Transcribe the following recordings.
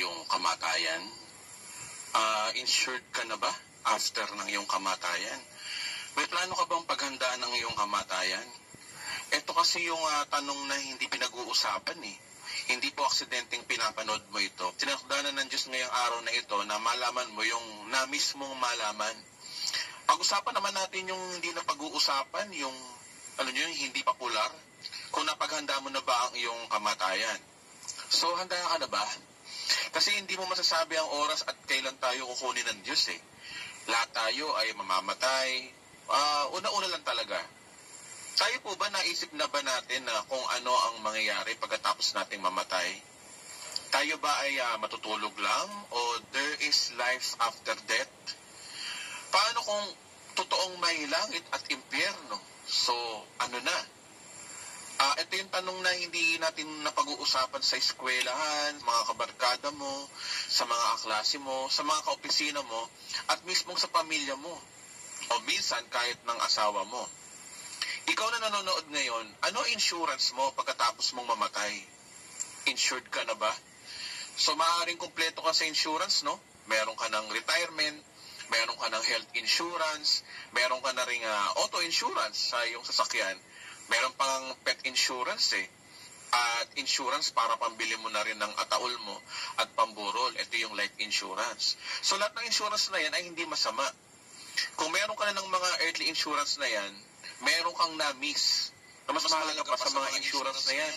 iyong kamatayan? Insured ka na ba after ng iyong kamatayan? May plano ka bang paghandaan ng iyong kamatayan? Ito kasi yung tanong na hindi pinag-uusapan eh. Hindi po aksidenteng pinapanood mo ito. Tinakdanan ng Diyos ngayong araw na ito na malaman mo yung na mismong malaman. Pag-usapan naman natin yung hindi na pag-uusapan, yung yung hindi popular. Kung napaghanda mo na ba ang iyong kamatayan. So, handa ka na ba? Kasi hindi mo masasabi ang oras at kailan tayo kukunin ng Diyos eh. Lahat tayo ay mamamatay. Una-una lang talaga. Tayo po ba naisip na ba natin na kung ano ang mangyayari pagkatapos nating mamatay? Tayo ba ay matutulog lang o there is life after death? Paano kung totoong may langit at impyerno? So, ano na? Ito yung tanong na hindi natin napag-uusapan sa eskwelahan, mga kabarkada mo, sa mga aklase mo, sa mga kaopisina mo, at mismong sa pamilya mo. O minsan kahit ng asawa mo. Ikaw na nanonood ngayon, ano insurance mo pagkatapos mong mamatay? Insured ka na ba? So maaaring kumpleto ka sa insurance, no? Meron ka ng retirement, meron ka ng health insurance, meron ka na ring auto insurance sa iyong sasakyan. Meron pang pet insurance eh. At insurance para pambili mo na rin ng ataol mo at pamburol. Ito yung life insurance. So lahat ng insurance na yan ay hindi masama. Kung meron ka na ng mga earthly insurance na yan, meron kang na-miss na mas mahalaga pa sa mga insurance na yan.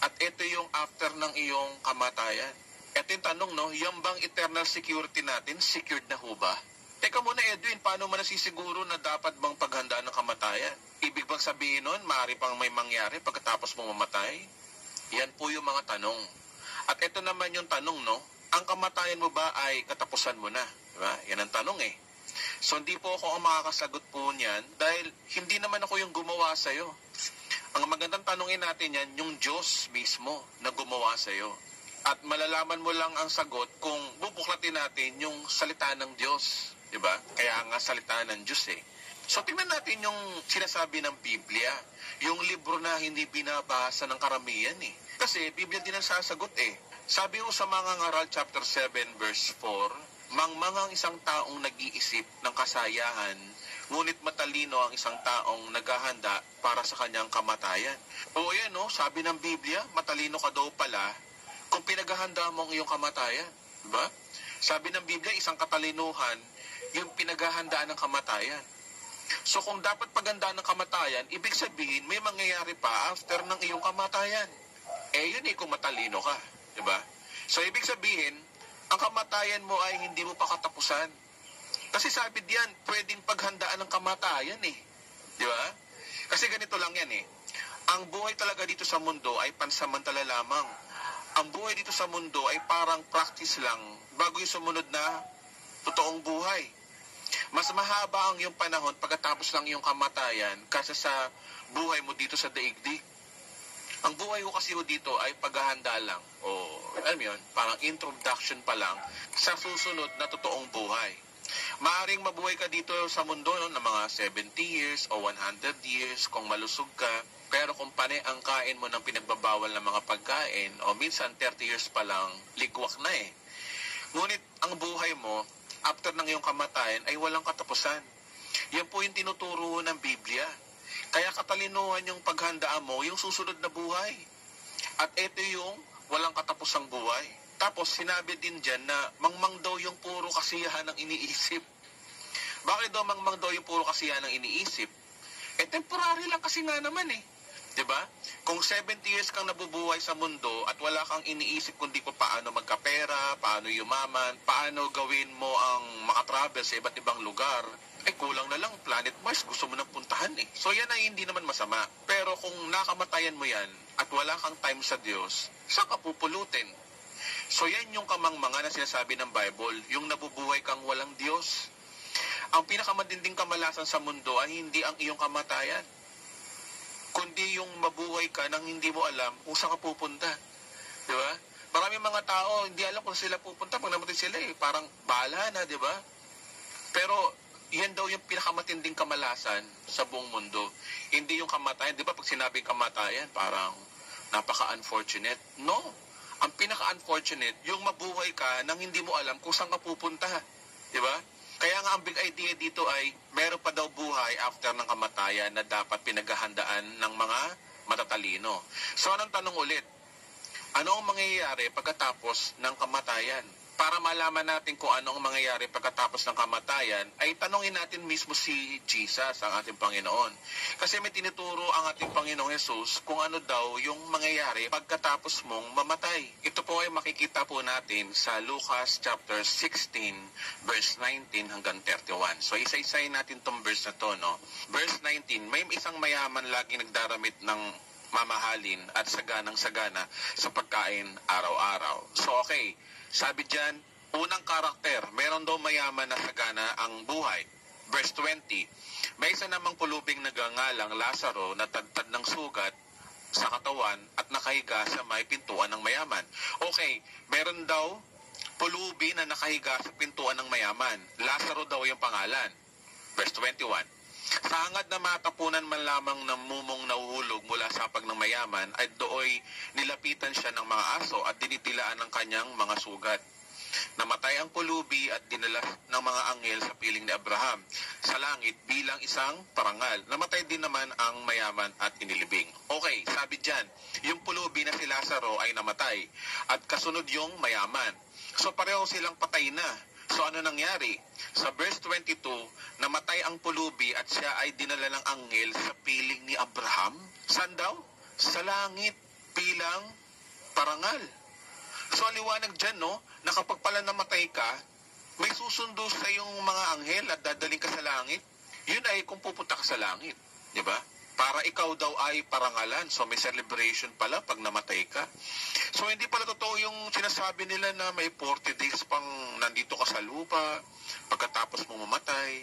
At ito yung after ng iyong kamatayan. Ito yung tanong, no? Yung bang eternal security natin, secured na ho ba? Teka muna, Edwin, paano mo nasisiguro na dapat bang paghanda ng kamatayan? Ibig bang sabihin nun, maaari pang may mangyari pagkatapos mo mamatay? Yan po yung mga tanong. At ito naman yung tanong, no? Ang kamatayan mo ba ay katapusan mo na? Diba? Yan ang tanong eh. So hindi po ako ang makakasagot po niyan dahil hindi naman ako yung gumawa sa'yo. Ang magandang tanongin natin yan, yung Diyos mismo na gumawa sa'yo. At malalaman mo lang ang sagot kung bubuklatin natin yung salita ng Diyos. Diba? Kaya nga salita ng Diyos eh. So tingnan natin yung sinasabi ng Biblia. Yung libro na hindi binabasa ng karamihan eh. Kasi Biblia din ang sasagot eh. Sabi ko sa mga ngaral chapter 7 verse 4, mangmangang isang taong nag-iisip ng kasayahan, ngunit matalino ang isang taong naghahanda para sa kanyang kamatayan. O yan, no? Sabi ng Biblia, matalino ka daw pala kung pinaghahanda mo ang iyong kamatayan. Diba? Sabi ng Biblia, isang katalinuhan, yung pinaghahandaan ng kamatayan. So kung dapat paghandaan ng kamatayan, ibig sabihin, may mangyayari pa after ng iyong kamatayan. Yun kung matalino ka. Diba? So ibig sabihin, ang kamatayan mo ay hindi mo pa katapusan. Kasi sabi diyan, pwedeng paghandaan ng kamatayan eh. Di ba? Kasi ganito lang yan eh. Ang buhay talaga dito sa mundo ay pansamantala lamang. Ang buhay dito sa mundo ay parang practice lang bago yung sumunod na totoong buhay. Mas mahaba ang iyong panahon pagkatapos lang iyong kamatayan kaysa sa buhay mo dito sa daigdig. Ang buhay ko kasi dito ay paghahanda lang. O, alam mo yun, parang introduction pa lang sa susunod na totoong buhay. Maaring mabuhay ka dito sa mundo no, ng mga 70 years o 100 years kung malusog ka. Pero kung panay ang kain mo ng pinagbabawal na mga pagkain o minsan 30 years pa lang, ligwak na eh. Ngunit ang buhay mo, after ng iyong kamatayan, ay walang katapusan. Yan po yung tinuturo ng Biblia. Kaya katalinuhan yung paghandaan mo, yung susunod na buhay. At ito yung walang katapusang buhay. Tapos sinabi din dyan na mangmang daw yung puro kasiyahan ng iniisip. Bakit daw mangmang daw yung puro kasiyahan ng iniisip? Temporary lang kasi nga naman eh. 'Di ba? Kung 70 years kang nabubuhay sa mundo at wala kang iniisip kundi kung paano magkapera, paano yumaman, paano gawin mo ang makatravel sa iba't ibang lugar, kulang na lang planet Mars, gusto mo nang puntahan eh. So yan ay hindi naman masama. Pero kung nakamatayan mo yan at wala kang time sa Diyos, saan ka pupulutin? So yan yung kamangmanga na sinasabi ng Bible, yung nabubuhay kang walang Diyos. Ang pinakamatinding kamalasan sa mundo ay hindi ang iyong kamatayan, kundi yung mabuhay ka nang hindi mo alam kung saan ka pupunta. Di ba? Maraming mga tao, hindi alam kung sila pupunta. Pag namatay sila parang bahala na, di ba? Pero yan daw yung pinakamatinding kamalasan sa buong mundo. Hindi yung kamatayan. Di ba pag sinabing kamatayan, parang napaka-unfortunate. No. Ang pinaka-unfortunate, yung mabuhay ka nang hindi mo alam kung saan ka pupunta. Di ba? Kaya nga ang big idea dito ay meron pa daw buhay after ng kamatayan na dapat pinaghahandaan ng mga matatalino. So anong tanong ulit? Ano ang mangyayari pagkatapos ng kamatayan? Para malaman natin kung ano ang mangyayari pagkatapos ng kamatayan, ay tanongin natin mismo si Jesus, ang ating Panginoon. Kasi may tinuturo ang ating Panginoong Jesus kung ano daw yung mangyayari pagkatapos mong mamatay. Ito po ay makikita po natin sa Lucas chapter 16, verse 19 hanggang 31. So isa-isayin natin tong verse na to, no? Verse 19, may isang mayaman lagi nagdaramit ng mamahalin at saganang-sagana sa pagkain araw-araw. So okay, sabi dyan, unang karakter, meron daw mayaman na sagana ang buhay. Verse 20, may isa namang pulubing nagangalang Lazaro na tadtad ng sugat sa katawan at nakahiga sa may pintuan ng mayaman. Okay, meron daw pulubi na nakahiga sa pintuan ng mayaman. Lazaro daw yung pangalan. Verse 21, sa hangad na matapunan man lamang ng mumong nahuhulog mula sa pag ng mayaman, ay dooy nilapitan siya ng mga aso at dinitilaan ng kanyang mga sugat. Namatay ang pulubi at dinala ng mga anghel sa piling ni Abraham sa langit bilang isang parangal. Namatay din naman ang mayaman at inilibing. Okay, sabi dyan, yung pulubi na si Lazaro ay namatay at kasunod yung mayaman. So pareho silang patay na. So ano nangyari? Sa verse 22, namatay ang pulubi at siya ay dinala ng anghel sa piling ni Abraham. Saan daw? Sa langit bilang parangal. So liwanag dyan, no? Na kapag pala namatay ka, may susundo sa yung mga anghel at dadaling ka sa langit. Yun ay kung pupunta ka sa langit. Di ba? Para ikaw daw ay parangalan. So may celebration pala pag namatay ka. So hindi pala totoo yung sinasabi nila na may 40 days pang nandito ka sa lupa pagkatapos mo mamatay.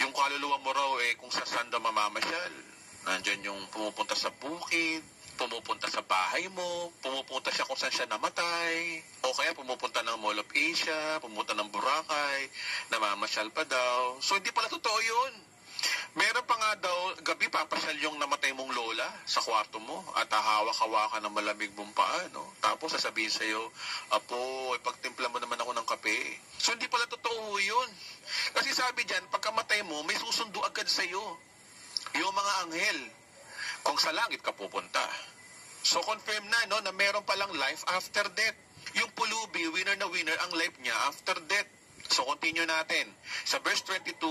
Yung kaluluwa mo raw kung sa saan daw mamamasyal. Nandyan yung pumupunta sa bukid, pumupunta sa bahay mo, pumupunta siya kung saan siya namatay, o kaya pumupunta ng Mall of Asia, pumupunta ng Boracay, namamasyal pa daw. So hindi pala totoo yun. Meron pa nga daw, gabi papasyal yung namatay mong lola sa kwarto mo at hahawak-hawakan ng malamig mong paa, no? Tapos sasabihin sa'yo, Apo, ipagtimpla mo naman ako ng kape. So hindi pala totoo yun. Kasi sabi dyan, pagkamatay mo, may susundo agad sa'yo. Yung mga anghel, kung sa langit ka pupunta. So confirm na, no, na meron palang life after death. Yung pulubi, winner na winner ang life niya after death. So continue natin. Sa verse 22,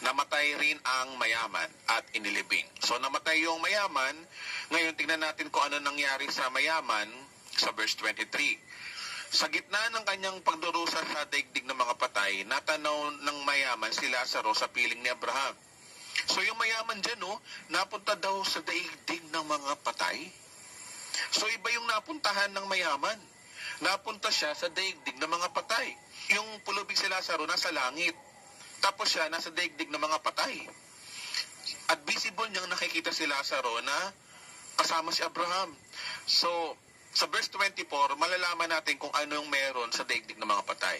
namatay rin ang mayaman at inilibing. So namatay yung mayaman. Ngayon tingnan natin kung ano nangyari sa mayaman sa verse 23. Sa gitna ng kanyang pagdurusa sa daigdig ng mga patay, natanaw ng mayaman si Lazaro sa piling ni Abraham. So yung mayaman dyan, no, napunta daw sa daigdig ng mga patay. So iba yung napuntahan ng mayaman. Napunta siya sa daigdig ng mga patay. Yung pulubing si Lazaro nasa langit. Tapos siya nasa daigdig ng mga patay. At visible niyang nakikita si Lazaro na kasama si Abraham. So, sa verse 24, malalaman natin kung ano yung meron sa daigdig ng mga patay.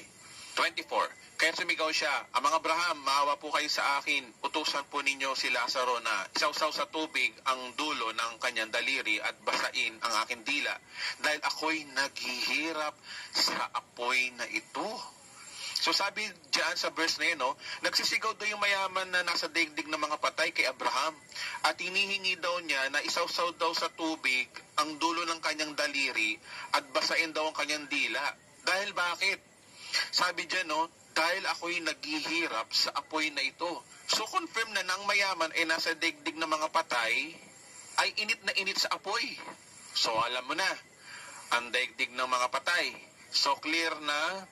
24, kaya sumigaw siya, Amang Abraham, maawa po kayo sa akin. Utusan po ninyo si Lazaro na isawsaw sa tubig ang dulo ng kanyang daliri at basain ang aking dila. Dahil ako'y naghihirap sa apoy na ito. So sabi diyan sa verse na yun, no, nagsisigaw daw yung mayaman na nasa daigdig ng mga patay kay Abraham. At hinihingi daw niya na isawsaw daw sa tubig ang dulo ng kanyang daliri at basain daw ang kanyang dila. Dahil bakit? Sabi diyan, no, dahil ako'y naghihirap sa apoy na ito. So confirm na nang mayaman ay nasa daigdig ng mga patay ay init na init sa apoy. So alam mo na, ang daigdig ng mga patay. So clear na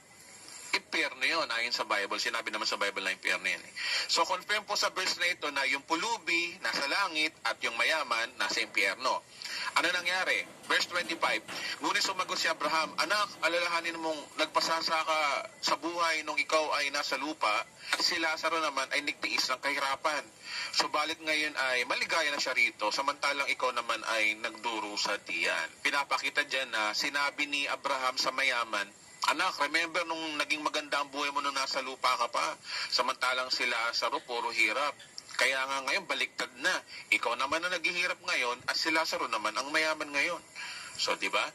impyerno yun, ayon sa Bible. Sinabi naman sa Bible na impyerno yun. So, confirm po sa verse na ito na yung pulubi nasa langit at yung mayaman nasa impyerno. Ano nangyari? Verse 25, ngunit sumagot si Abraham, Anak, alalahanin mong nagpasasa ka sa buhay nung ikaw ay nasa lupa at si Lazaro naman ay nagtiis ng kahirapan. Subalit ngayon ay maligaya na siya rito, samantalang ikaw naman ay nagduro sa diyan. Pinapakita dyan na sinabi ni Abraham sa mayaman, Anak, remember nung naging maganda ang buhay mo nung nasa lupa ka pa, samantalang si Lazaro puro hirap. Kaya nga ngayon baliktad na. Ikaw naman na naghihirap ngayon at si Lazaro naman ang mayaman ngayon. So, di ba?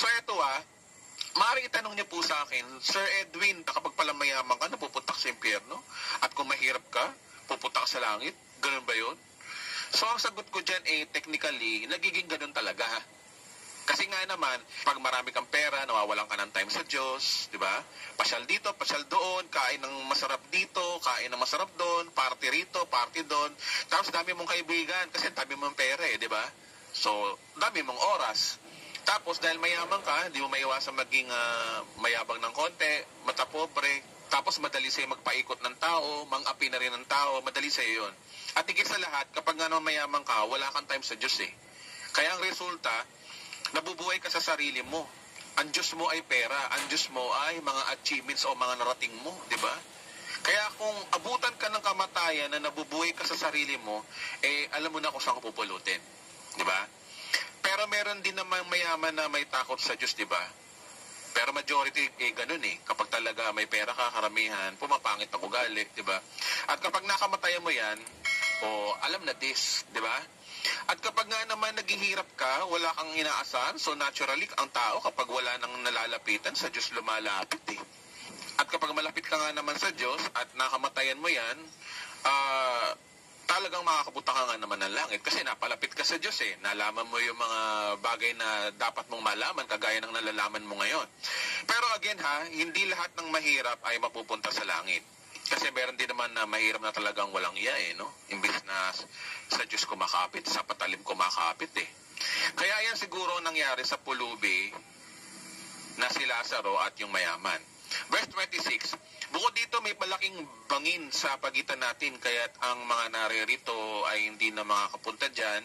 So eto maaaring itanong niyo po sa akin, Sir Edwin, kapag pala mayaman ka, napupunta ka sa impyerno? At kung mahirap ka, pupunta ka sa langit? Ganun ba yun? So ang sagot ko dyan technically, nagiging ganun talaga. Kasi nga naman, pag marami kang pera, nawawalan ka ng time sa Diyos, di ba? Pasyal dito, pasyal doon, kain ng masarap dito, kain ng masarap doon, party rito, party doon. Tapos dami mong kaibigan kasi dami mong pera di ba? So, dami mong oras. Tapos dahil mayaman ka, hindi mo maiwasan maging mayabang ng konti, matapobre, tapos madali sa'yo magpaikot ng tao, mang-api na rin ng tao, madali sa'yo yun. At higit sa lahat, kapag nga mayaman ka, wala kang time sa Diyos Kaya ang resulta, nabubuhay ka sa sarili mo. Ang Diyos mo ay pera, ang Diyos mo ay mga achievements o mga narating mo, di ba? Kaya kung abutan ka ng kamatayan na nabubuhay ka sa sarili mo, alam mo na kung saan ka pupulutin, di ba? Pero meron din naman mayaman na may takot sa Diyos, di ba? Pero majority ganun Kapag talaga may pera ka, karamihan, pumapangit ang ugali, di ba? At kapag nakamatayan mo yan, alam na this, di ba? At kapag nga naman naghihirap ka, wala kang inaasahan, so naturally, ang tao kapag wala nang nalalapitan, sa Diyos lumalapit At kapag malapit ka nga naman sa Diyos at nakamatayan mo yan, talagang makakapunta ka nga naman ng langit kasi napalapit ka sa Diyos Nalaman mo yung mga bagay na dapat mong malaman kagaya ng nalalaman mo ngayon. Pero again hindi lahat ng mahirap ay mapupunta sa langit. Kasi meron din naman na mahirap na talagang walang iya no? Imbis na sa Diyos kumakapit, sa patalim kumakapit Kaya yan siguro nangyari sa pulubi na si Lazaro at yung mayaman. Verse 26, bukod dito may malaking bangin sa pagitan natin kaya't ang mga naririto ay hindi na makakapunta dyan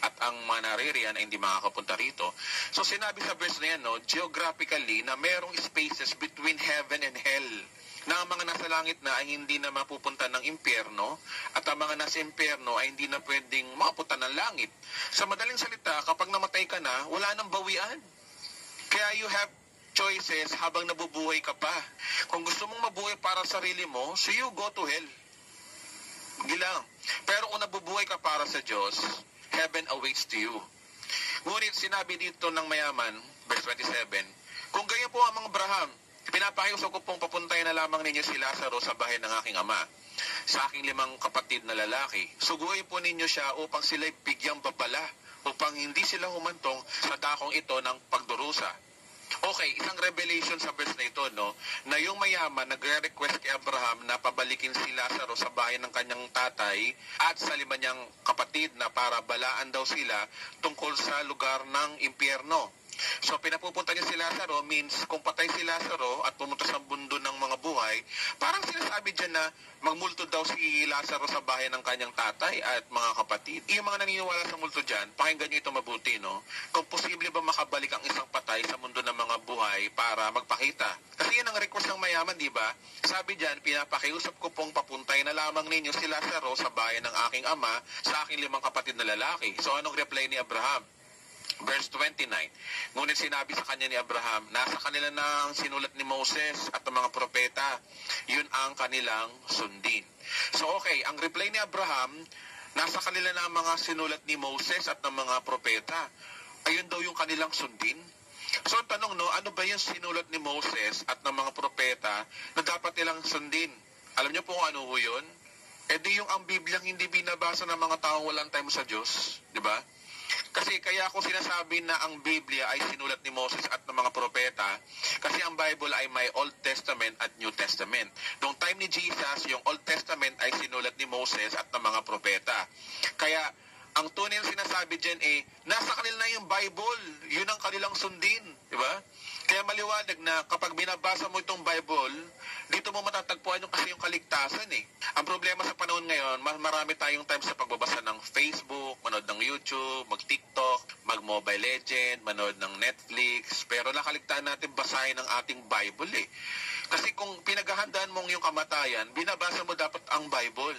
at ang mga naririyan ay hindi makakapunta rito. So sinabi sa verse na yan, geographically na merong spaces between heaven and hell na ang mga nasa langit na ay hindi na mapupunta ng impyerno at ang mga nasa impyerno ay hindi na pwedeng makapunta ng langit. Sa madaling salita, kapag namatay ka na, wala nang bawian. Kaya you have choices habang nabubuhay ka pa. Kung gusto mong mabuhay para sa sarili mo, so you go to hell. Gilang. Pero kung nabubuhay ka para sa Diyos, heaven awaits to you. Ngunit sinabi dito ng mayaman, verse 27, kung ganyan po ang mga Abraham, pinapakiusap ko pong papuntahin na lamang ninyo si Lazaro sa bahay ng aking ama, sa aking 5 kapatid na lalaki. Suguin po ninyo siya upang sila'y bigyang babala, upang hindi sila humantong sa dakong ito ng pagdurusa. Okay, isang revelation sa verse na ito, na yung mayaman nagre-request kay Abraham na pabalikin si Lazaro sa bahay ng kanyang tatay at sa 5 niyang kapatid na para balaan daw sila tungkol sa lugar ng impyerno. So pinapupunta niya si Lazaro means kung patay si Lazaro at pumunta sa mundo ng mga buhay, parang sinasabi dyan na magmulto daw si Lazaro sa bahay ng kanyang tatay at mga kapatid. Yung mga naniniwala sa multo dyan, pakinggan niyo ito mabuti, Kung posible ba makabalik ang isang patay sa mundo ng mga buhay para magpakita. Kasi yan ang request ng mayaman, di ba? Sabi dyan, pinapakiusap ko pong papuntay na lamang ninyo si Lazaro sa bahay ng aking ama sa aking 5 kapatid na lalaki. So anong reply ni Abraham? Verse 29, ngunit sinabi sa kanya ni Abraham, nasa kanila na ang sinulat ni Moses at ang mga propeta, yun ang kanilang sundin. So okay, ang reply ni Abraham, nasa kanila na ang mga sinulat ni Moses at ng mga propeta, ayun daw yung kanilang sundin. So ang tanong, ano ba yung sinulat ni Moses at ng mga propeta na dapat nilang sundin? Alam niyo po kung ano yun? Di yung ang Biblia hindi binabasa ng mga taong walang time sa Diyos, di ba? Kasi kaya ako sinasabi na ang Biblia ay sinulat ni Moses at ng mga propeta kasi ang Bible ay may Old Testament at New Testament. Noong time ni Jesus, yung Old Testament ay sinulat ni Moses at ng mga propeta. Kaya ang tunay na sinasabi dyan nasa kanila na yung Bible, yun ang kanilang sundin, di ba? Kaya maliwanag na kapag binabasa mo itong Bible, dito mo matatagpuan yung kasi yung kaligtasan Ang problema sa panahon ngayon, marami tayong time sa pagbabasa ng Facebook, manood ng YouTube, mag-TikTok, mag-Mobile Legend, manood ng Netflix, pero nakaligtaan natin basahin ang ating Bible Kasi kung pinaghahandaan mong yung kamatayan, binabasa mo dapat ang Bible.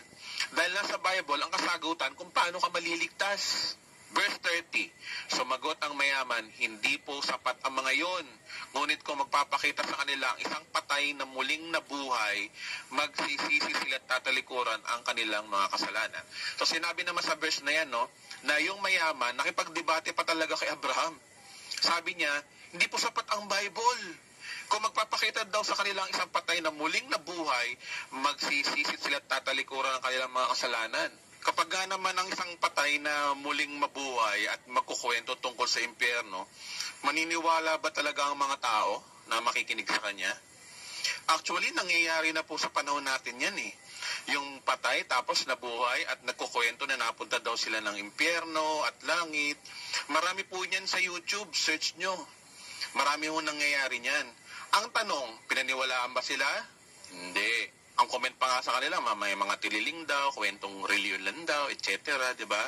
Dahil nasa Bible, ang kasagutan kung paano ka maliligtas. Verse 30, sumagot ang mayaman, hindi po sapat ang mga yon. Ngunit kung magpapakita sa kanila ang isang patay na muling nabuhay, magsisisi sila at tatalikuran ang kanilang mga kasalanan. So sinabi naman sa verse na yan, na yung mayaman, nakipagdebate pa talaga kay Abraham. Sabi niya, Hindi po sapat ang Bible. Kung magpapakita daw sa kanilang isang patay na muling nabuhay, magsisisit sila at tatalikuran ng kanilang mga kasalanan. Kapag naman ang isang patay na muling mabuhay at magkukwento tungkol sa impyerno, maniniwala ba talaga ang mga tao na makikinig sa kanya? Actually, nangyayari na po sa panahon natin yan eh. Yung patay tapos nabuhay at nagkukwento na napunta daw sila ng impyerno at langit. Marami po yan sa YouTube, search nyo. Marami po nangyayari niyan. Ang tanong, pinaniwalaan ba sila? Hindi. Ang comment pa nga sa kanila, may mga tililing daw, kwentong reliyon lang daw, etc. Diba?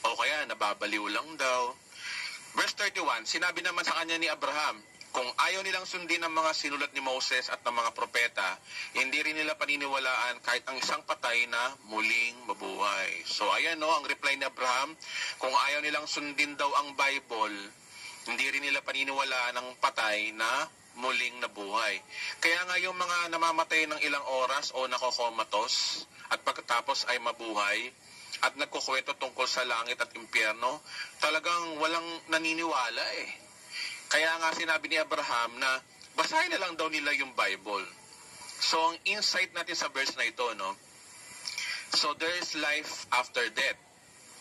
O kaya, nababaliw lang daw. Verse 31, sinabi naman sa kanya ni Abraham, kung ayaw nilang sundin ang mga sinulat ni Moses at ng mga propeta, hindi rin nila paniniwalaan kahit ang isang patay na muling mabuhay. So ayan no, ang reply ni Abraham, kung ayaw nilang sundin daw ang Bible, hindi rin nila paniniwalaan ang patay na muling nabuhay. Kaya nga yung mga namamatay ng ilang oras o nakokomatos at pagkatapos ay mabuhay at nagkukwento tungkol sa langit at impyerno, talagang walang naniniwala eh. Kaya nga sinabi ni Abraham na basahin na lang daw nila yung Bible. So ang insight natin sa verse na ito, no? So there is life after death.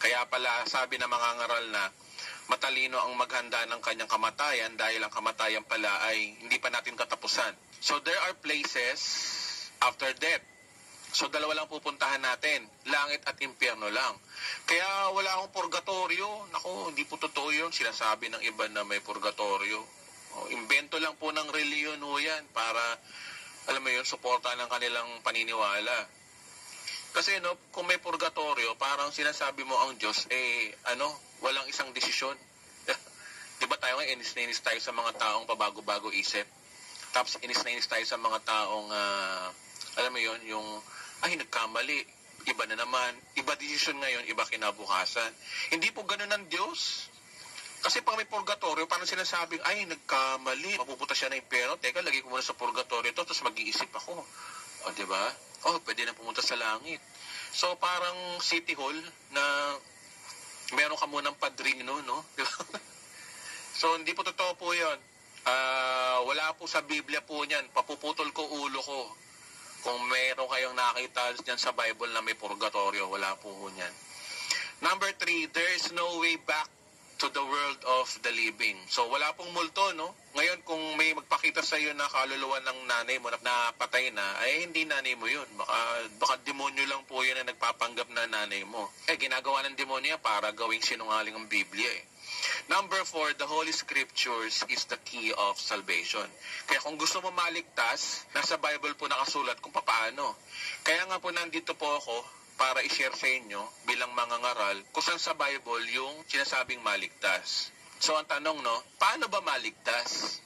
Kaya pala sabi ng mga ngaral na matalino ang maghanda ng kanyang kamatayan dahil ang kamatayan pala ay hindi pa natin katapusan. So there are places after death. So dalawa lang pupuntahan natin, langit at impyerno lang. Kaya wala akong purgatorio. Naku, hindi po totoo yun. Sinasabi ng iba na may purgatorio. Imbento lang po ng reliyon ho yan para, alam mo yun, suportahan ng kanilang paniniwala. Kasi no, kung may purgatorio, parang sinasabi mo ang Diyos, walang isang desisyon. Di ba tayo nga, inis na inis tayo sa mga taong pabago-bago isip. Tapos inis na inis tayo sa mga taong, alam mo yun, yung, nagkamali, iba na naman, iba decision ngayon, iba kinabukasan. Hindi po ganun ang Diyos. Kasi pag may purgatorio, parang sinasabing, nagkamali, mapupunta siya na impyerno, teka, lagi ko muna sa purgatorio to, tapos mag-iisip ako. O, diba? Pwede na pumunta sa langit. So, parang city hall na meron ka munang padrino, no? Diba? So, hindi po totoo po yun. Wala po sa Biblia po niyan. Papuputol ko ulo ko. Kung meron kayong nakita dyan sa Bible na may purgatorio, wala po niyan. Number 3, there is no way back to the world of the living. So, wala pong multo, no? Ngayon, kung may magpakita sa iyo na kaluluwa ng nanay mo na patay na, ay hindi nanay mo yun. Baka demonyo lang po yun na nagpapanggap na nanay mo. Ginagawa ng demonyo para gawing sinungaling ang Biblia eh. Number 4, the Holy Scriptures is the key of salvation. Kaya kung gusto mo maligtas, nasa Bible po nakasulat kung paano. Kaya nga po nandito po ako para i-share sa inyo bilang mga ngaral kung saan sa Bible yung sinasabing maligtas. So ang tanong, no, paano ba maligtas?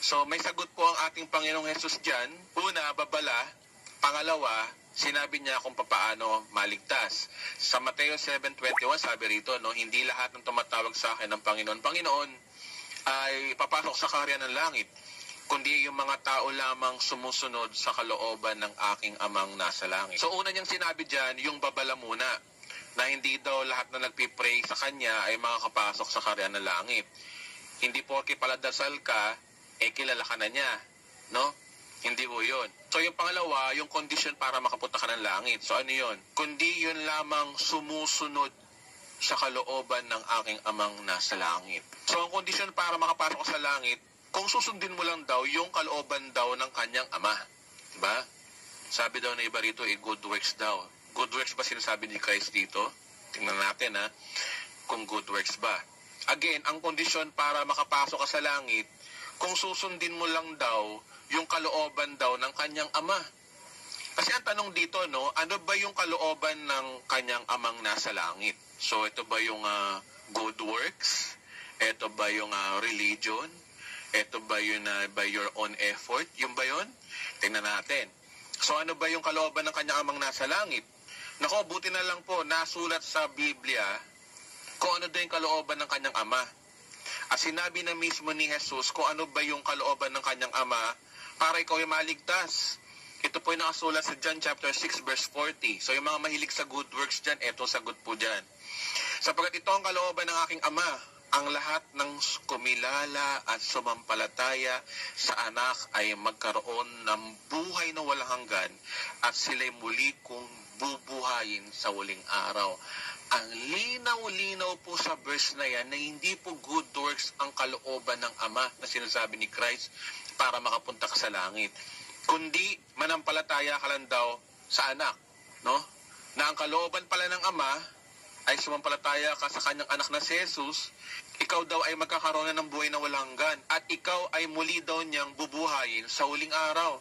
So may sagot po ang ating Panginoong Hesus dyan. Una, babala. Pangalawa, sinabi niya kung paano maligtas. Sa Mateo 7:21, sabi rito, no, hindi lahat ng tumatawag sa akin ng Panginoon, Panginoon, ay papasok sa kaharian ng langit, kundi yung mga tao lamang sumusunod sa kalooban ng aking amang nasa langit. So una niyang sinabi dyan, yung babala muna, na hindi daw lahat na nagpipray sa kanya ay makakapasok sa kaharian ng langit. Hindi porke paladasal ka, kilala ka na niya, no? Hindi ho yun. So yung pangalawa, yung condition para makapunta ka ng langit. So ano yun? Kundi yun lamang sumusunod sa kalooban ng aking amang nasa langit. So ang condition para makapasok ka sa langit, kung susundin mo lang daw yung kalooban daw ng kanyang ama. Diba? Sabi daw na iba rito, good works daw. Good works ba sinasabi ni Christ dito? Tingnan natin kung good works ba. Again, ang condition para makapasok ka sa langit, kung susundin mo lang daw yung kalooban daw ng kanyang ama. Kasi ang tanong dito, no, ano ba yung kalooban ng kanyang amang nasa langit? So ito ba yung good works? Ito ba yung religion? Ito ba yun by your own effort? Yung ba yun? Tingnan natin. So ano ba yung kalooban ng kanyang amang nasa langit? Nako, buti na lang po, nasulat sa Biblia kung ano daw yung kalooban ng kanyang ama. At sinabi na mismo ni Jesus kung ano ba yung kalooban ng kanyang ama para ikaw ay maligtas. Ito po yung nakasulat sa John chapter 6 verse 40. So yung mga mahilig sa good works dyan, eto sagot po dyan. Sapagkat ito ang kalooban ng aking ama, ang lahat ng kumilala at sumampalataya sa anak ay magkaroon ng buhay na walang hanggan at sila'y muli kong bubuhayin sa huling araw. Ang linaw-linaw po sa verse na yan na hindi po good works ang kalooban ng Ama na sinasabi ni Christ para makapunta ka sa langit, kundi manampalataya ka lang daw sa anak, no? Na ang kalooban pala ng Ama ay sumampalataya ka sa kanyang anak na si Jesus, ikaw daw ay magkakaroon ng buhay na walang hanggan at ikaw ay muli daw niyang bubuhayin sa huling araw.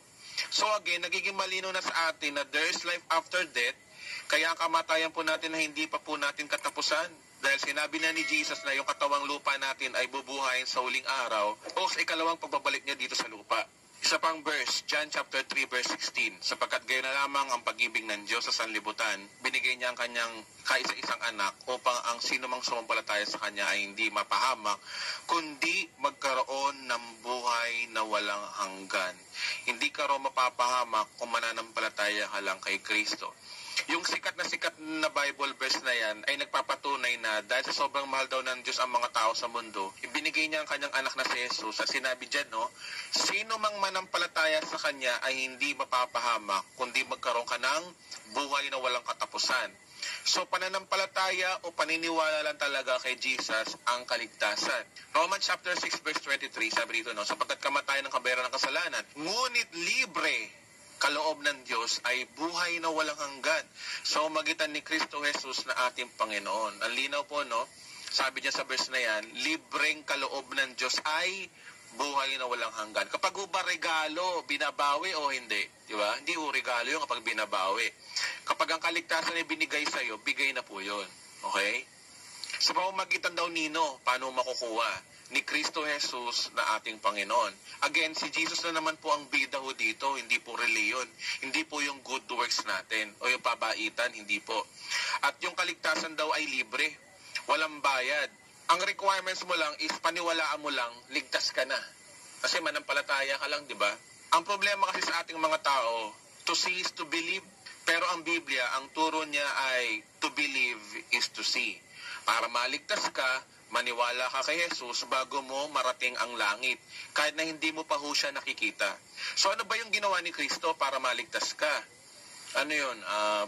So again, nagiging malinaw na sa atin na there is life after death, kaya ang kamatayan po natin na hindi pa po natin katapusan. Dahil sinabi na ni Jesus na yung katawang lupa natin ay bubuhayin sa huling araw o sa ikalawang pagbabalik niya dito sa lupa. Isa pang verse, John chapter 3 verse 16, sapagkat gayon na lamang ang pag-ibig ng Diyos sa sanlibutan, binigay niya ang kanyang kaisa-isang anak upang ang sino mang sumampalataya sa kanya ay hindi mapahamak, kundi magkaroon ng buhay na walang hanggan. Hindi ka raw mapapahamak kung mananampalataya ka lang kay Kristo. Yung sikat na Bible verse na yan ay nagpapatunay na dahil sa sobrang mahal daw ng Diyos ang mga tao sa mundo, ibinigay niya ang kanyang anak na si Jesus. At sinabi dyan, no, sino mang manampalataya sa kanya ay hindi mapapahamak, kundi magkaroon ka ng buhay na walang katapusan. So pananampalataya o paniniwala lang talaga kay Jesus ang kaligtasan. Romans chapter 6 verse 23, sabi dito, no, sapagkat kamatayan ng kabayaran ng kasalanan, ngunit libre kaloob ng Diyos ay buhay na walang hanggan sa magitan ni Kristo Jesus na ating Panginoon. Ang linaw po, no? Sabi niya sa verse na yan, libreng kaloob ng Diyos ay buhay na walang hanggan. Kapag ba regalo, binabawi o hindi? Di ba? Hindi regalo yung kapag binabawi. Kapag ang kaligtasan ay binigay sa'yo, bigay na po yun. Okay? Sa pamamagitan daw nino, paano makukuha? Ni Kristo Jesus na ating Panginoon. Again, si Jesus na naman po ang bida ho dito, hindi po reliyon. Hindi po yung good works natin o yung pabaitan, hindi po. At yung kaligtasan daw ay libre. Walang bayad. Ang requirements mo lang is paniwalaan mo lang, ligtas ka na. Kasi manampalataya ka lang, di ba? Ang problema kasi sa ating mga tao, to see is to believe. Pero ang Biblia, ang turo niya ay to believe is to see. Para maligtas ka, maniwala ka kay Jesus bago mo marating ang langit, kahit na hindi mo pa ho siya nakikita. So ano ba yung ginawa ni Kristo para maligtas ka? Ano yun?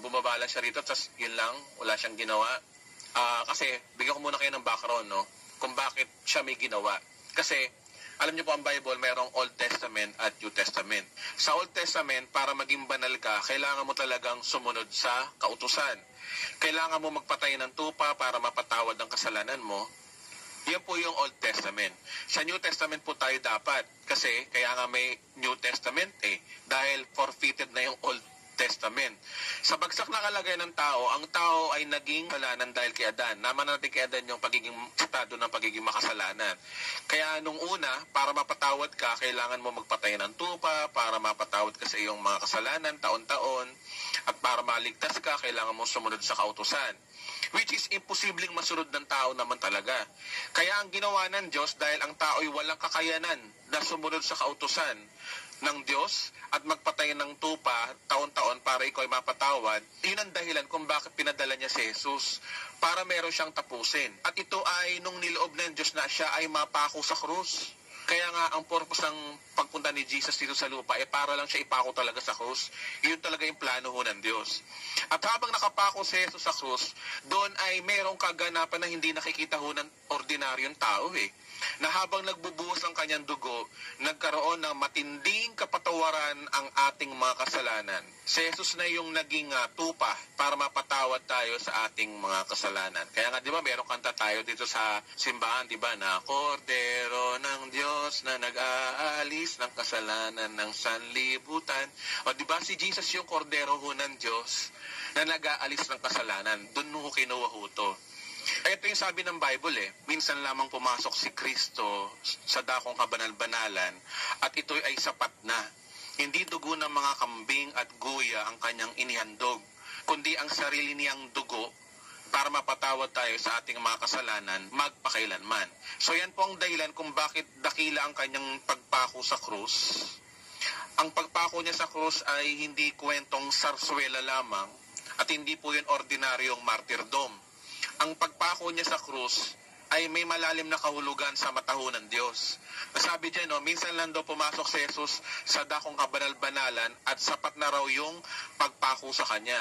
Bumaba lang siya rito, tapos yun lang, wala siyang ginawa. Kasi, bigyan ko muna kayo ng background, no? Kung bakit siya may ginawa. Kasi, alam niyo po ang Bible, mayroong Old Testament at New Testament. Sa Old Testament, para maging banal ka, kailangan mo talagang sumunod sa kautusan. Kailangan mo magpatay ng tupa para mapatawad ang kasalanan mo. Yan po yung Old Testament. Sa New Testament po tayo dapat. Kasi kaya nga may New Testament dahil forfeited na yung Old Testament. Sa bagsak na kalagay ng tao, ang tao ay naging kasalanan dahil kay Adan. Naman natin kay Adan yung pagiging estado ng pagiging makasalanan. Kaya nung una, para mapatawad ka, kailangan mo magpatay ng tupa, para mapatawad ka sa iyong mga kasalanan taon-taon, at para maligtas ka, kailangan mo sumunod sa kautusan. Which is imposibleng masunod ng tao naman talaga. Kaya ang ginawa ng Diyos, dahil ang tao ay walang kakayanan na sumunod sa kautusan ng Diyos at magpatay ng tupa taon-taon para ikaw ay mapatawad, yun ang dahilan kung bakit pinadala niya si Jesus, para meron siyang tapusin. At ito ay nung niloob ng Diyos na siya ay mapako sa krus. Kaya nga ang purpose ng pagpunta ni Jesus dito sa lupa ay para lang siya ipako talaga sa krus. Yun talaga yung plano ho ng Diyos. At habang nakapako si Jesus sa krus, doon ay merong kaganapan na hindi nakikita ho ng ordinaryong tao na habang nagbubuhos ang kanyang dugo, nagkaroon ng matinding kapatawaran ang ating mga kasalanan. Si Jesus na yung naging tupa para mapatawad tayo sa ating mga kasalanan. Kaya nga, di ba, merong kanta tayo dito sa simbahan, di ba, na Kordero ng Diyos na nag-aalis ng kasalanan ng sanlibutan. O di ba, si Jesus yung Kordero ho ng Diyos na nag-aalis ng kasalanan. Doon ho kinuha ho to. Ito yung sabi ng Bible minsan lamang pumasok si Kristo sa dakong kabanal-banalan at ito ay sapat na. Hindi dugo ng mga kambing at guya ang kanyang inihandog, kundi ang sarili niyang dugo para mapatawad tayo sa ating mga kasalanan magpakailanman. So yan po ang dahilan kung bakit dakila ang kanyang pagpako sa krus. Ang pagpako niya sa krus ay hindi kwentong sarswela lamang at hindi po yun ordinaryong martyrdom. Ang pagpako niya sa krus ay may malalim na kahulugan sa mataho ng Diyos. Nasabi dyan, no, minsan lang daw pumasok si Jesus sa dakong kabanal-banalan at sapat na raw yung pagpako sa Kanya.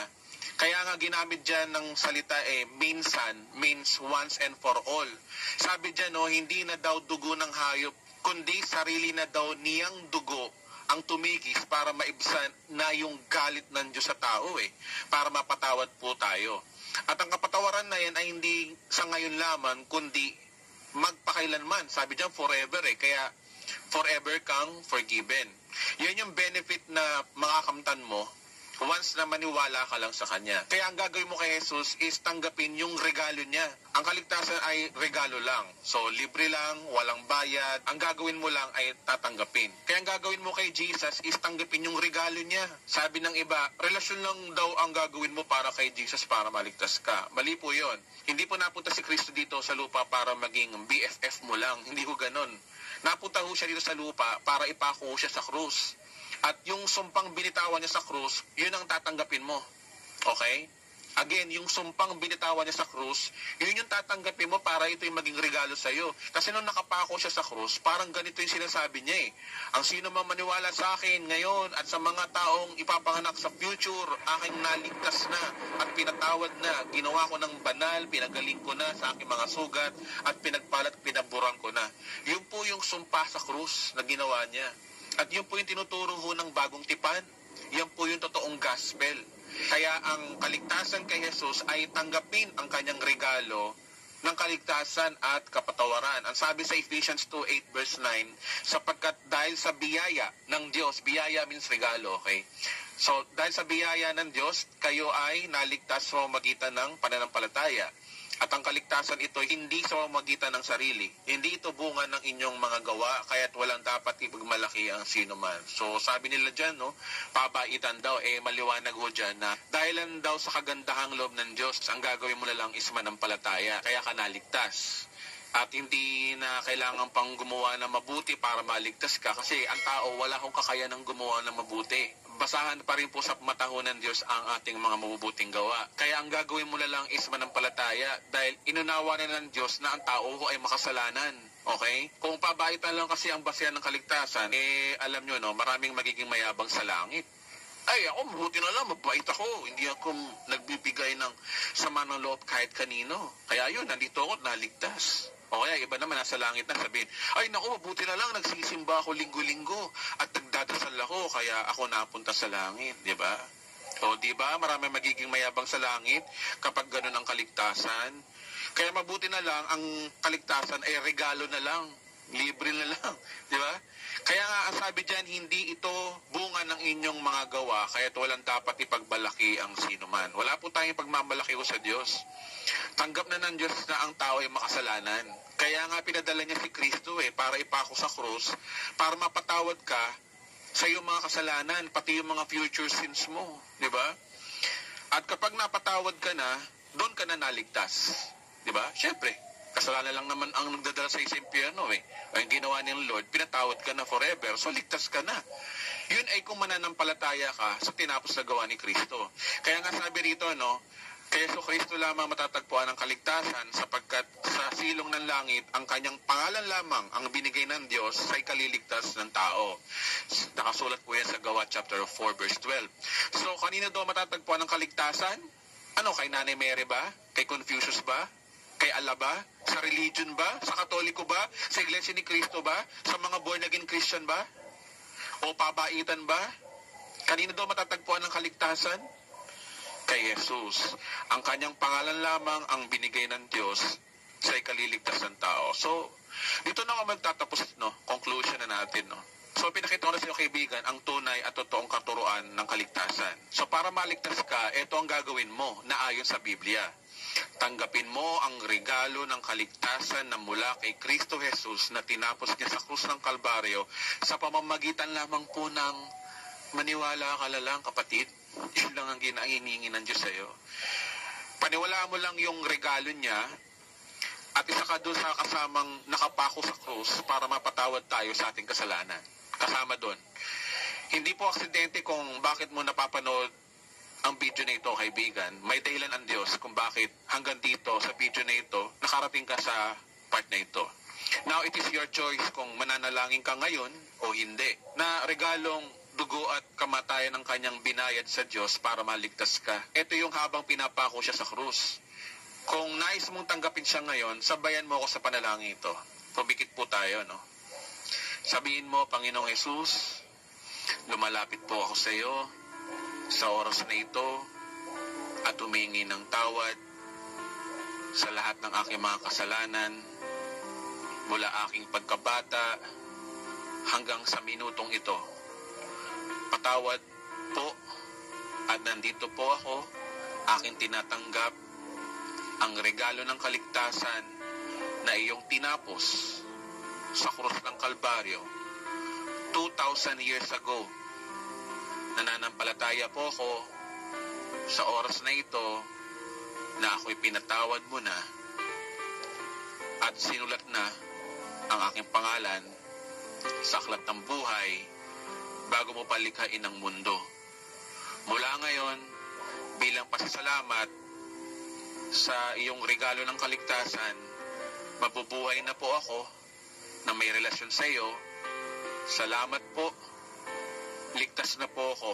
Kaya nga ginamit dyan ng salita minsan, means once and for all. Sabi dyan, no, hindi na daw dugo ng hayop, kundi sarili na daw niyang dugo ang tumigis para maibsan na yung galit ng Diyos sa tao para mapatawad po tayo. At ang kapatawaran na yan ay hindi sa ngayon lamang, kundi magpakailanman. Sabi diyan forever kaya forever kang forgiven. Yan yung benefit na makakamtan mo once na maniwala ka lang sa Kanya. Kaya ang gagawin mo kay Jesus is tanggapin yung regalo niya. Ang kaligtasan ay regalo lang. So, libre lang, walang bayad. Ang gagawin mo lang ay tatanggapin. Kaya ang gagawin mo kay Jesus is tanggapin yung regalo niya. Sabi ng iba, relasyon lang daw ang gagawin mo para kay Jesus para maligtas ka. Mali po yun. Hindi po napunta si Kristo dito sa lupa para maging BFF mo lang. Hindi ko ganon. Napunta ho siya dito sa lupa para ipako siya sa krus. At yung sumpang binitawan niya sa krus, yun ang tatanggapin mo. Okay? Again, yung sumpang binitawan niya sa krus, yun yung tatanggapin mo para ito yung maging regalo sa iyo. Kasi nung nakapako siya sa krus, parang ganito yung sinasabi niya Ang sino man maniwala sa akin ngayon at sa mga taong ipapanganak sa future, aking naligtas na at pinatawad na. Ginawa ko ng banal, pinagaling ko na sa aking mga sugat at pinagpalat, pinaburan ko na. Yun po yung sumpa sa krus na ginawa niya. At yun po yung tinuturo ho ng bagong tipan. Yan po yung totoong gospel. Kaya ang kaligtasan kay Jesus ay tanggapin ang kanyang regalo ng kaligtasan at kapatawaran. Ang sabi sa Ephesians 2:8 verse 9, sapagkat dahil sa biyaya ng Diyos, biyaya means regalo, okay? So, dahil sa biyaya ng Diyos, kayo ay naligtas sa pamamagitan ng pananampalataya. At ang kaligtasan ito hindi sa pamamagitan ng sarili. Hindi ito bunga ng inyong mga gawa, kaya't walang dapat ipagmalaki ang sino man. So sabi nila dyan, no, pabaitan daw, maliwanag ho dyan na dahilan daw sa kagandahang loob ng Diyos, ang gagawin mo na lang is manampalataya, kaya ka naligtas. At hindi na kailangan pang gumawa ng mabuti para maligtas ka kasi ang tao wala akong kakayanang gumawa ng mabuti. Basahan pa rin po sa mataho ng Diyos ang ating mga mabubuting gawa. Kaya ang gagawin mo na lang is manampalataya dahil inunawa na ng Diyos na ang tao ay makasalanan. Okay? Kung pabaitan lang kasi ang basehan ng kaligtasan, alam nyo, no, maraming magiging mayabang sa langit. Ay, ako, mabuti na lang, mabait ako. Hindi ako nagbibigay ng sama ng loob kahit kanino. Kaya yun, nandito ako, naligtas. O kaya iba naman nasa langit na sabihin, ay naku, mabuti na lang, nagsisimba ako linggo-linggo at nagdadasal ako, kaya ako napunta sa langit, di ba? O di ba, marami magiging mayabang sa langit kapag ganun ang kaligtasan. Kaya mabuti na lang, ang kaligtasan ay regalo na lang, libre na lang, di ba? Kaya nga, ang sabi dyan, hindi ito bunga ng inyong mga gawa, kaya't walang dapat ipagbalaki ang sino man. Wala po tayong pagmamalaki sa Diyos. Tanggap na ng Diyos na ang tao ay makasalanan. Kaya nga pinadala niya si Kristo para ipako sa krus, para mapatawad ka sa iyong mga kasalanan, pati yung mga future sins mo. Di ba? At kapag napatawad ka na, doon ka na naligtas. Di ba? Siyempre, kasalanan lang naman ang nagdadala sa impyerno Ang ginawa ng Lord, pinatawad ka na forever, so ligtas ka na. Yun ay kung mananampalataya ka sa tinapos na gawa ni Kristo. Kaya nga sabi rito, no, kaya so Kristo lamang matatagpuan ang kaligtasan sapagkat sa silong ng langit, ang kanyang pangalan lamang ang binigay ng Diyos sa ikaliligtas ng tao. Nakasulat po yan sa Gawa chapter 4 verse 12. So, kanino daw matatagpuan ang kaligtasan? Ano, kay Nanay Mary ba? Kay Confucius ba? Kay Allah ba? Sa religion ba? Sa Katoliko ba? Sa Iglesia ni Cristo ba? Sa mga born again Christian ba? O pabaitan ba? Kanino daw matatagpuan ang kaligtasan? Kay Jesus. Ang kanyang pangalan lamang ang binigay ng Diyos sa ikaliligtas ng tao. So, dito na ako magtatapos, no? Conclusion na natin, no? So, pinakita ko na sa iyo, kaibigan, ang tunay at totoong katuruan ng kaligtasan. So, para maligtas ka, ito ang gagawin mo na ayon sa Biblia. Tanggapin mo ang regalo ng kaligtasan na mula kay Kristo Jesus na tinapos niya sa krus ng Kalbaryo sa pamamagitan lamang po ng maniwala ka lang, kapatid. Yun lang ang hinihingi ng Diyos sa iyo. Paniwalaan mo lang yung regalo niya at isa ka doon sa kasamang nakapako sa krus para mapatawad tayo sa ating kasalanan. Kasama doon. Hindi po aksidente kung bakit mo napapanood ang video na ito, kaibigan. May dahilan ang Diyos kung bakit hanggang dito sa video na ito nakarating ka sa part na ito. Now, it is your choice kung mananalangin ka ngayon o hindi, na regalong dugo at kamatayan ng kanyang binayad sa Diyos para maligtas ka. Ito yung habang pinapako siya sa krus. Kung nais mong tanggapin siya ngayon, sabayan mo ako sa panalangin ito. Pumikit po tayo, no? Sabihin mo, Panginoong Jesus, lumalapit po ako sa iyo sa oras na ito at humingi ng tawad sa lahat ng aking mga kasalanan mula aking pagkabata hanggang sa minutong ito. Patawad po at nandito po ako, aking tinatanggap ang regalo ng kaligtasan na iyong tinapos sa krus ng Kalbaryo 2,000 years ago. Nananampalataya po ako sa oras na ito na ako'y pinatawad mo na at sinulat na ang aking pangalan sa aklat ng buhay bago mo palikhain ang mundo. Mula ngayon, bilang pasasalamat sa iyong regalo ng kaligtasan, mabubuhay na po ako na may relasyon sa iyo. Salamat po. Ligtas na po ako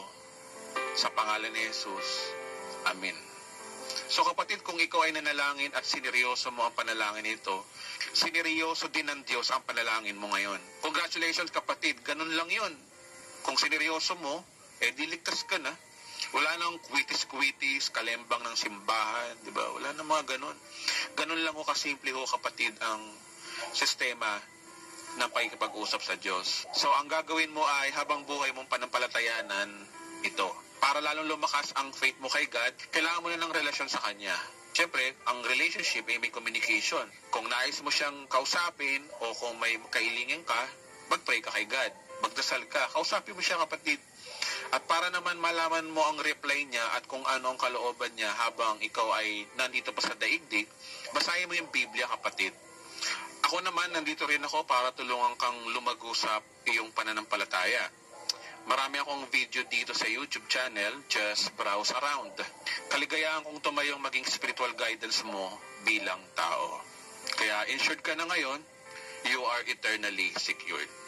sa pangalan ni Jesus. Amen. So kapatid, kung ikaw ay nanalangin at sineryoso mo ang panalangin nito, sineryoso din ng Diyos ang panalangin mo ngayon. Congratulations kapatid, ganun lang yun. Kung sineryoso mo, di ligtas ka na. Wala nang kwitis-kwitis, kalembang ng simbahan, di ba? Wala nang mga ganun. Ganun lang ho kasimple ho kapatid ang sistema ng pakikipag-usap sa Diyos. So ang gagawin mo ay habang buhay mong panampalatayanan ito. Para lalong lumakas ang faith mo kay God, kailangan mo na ng relasyon sa Kanya. Siyempre, ang relationship ay may communication. Kung nais mo siyang kausapin o kung may kailingin ka, mag-pray ka kay God. Magdasal ka. Kausapin mo siya kapatid. At para naman malaman mo ang reply niya at kung ano ang kalooban niya habang ikaw ay nandito pa sa daigdig, basahin mo yung Biblia kapatid. Ako naman, nandito rin ako para tulungan kang lumago sa iyong pananampalataya. Marami akong video dito sa YouTube channel, just browse around. Kaligayahan kong tumayong maging spiritual guidance mo bilang tao. Kaya insured ka na ngayon, you are eternally secured.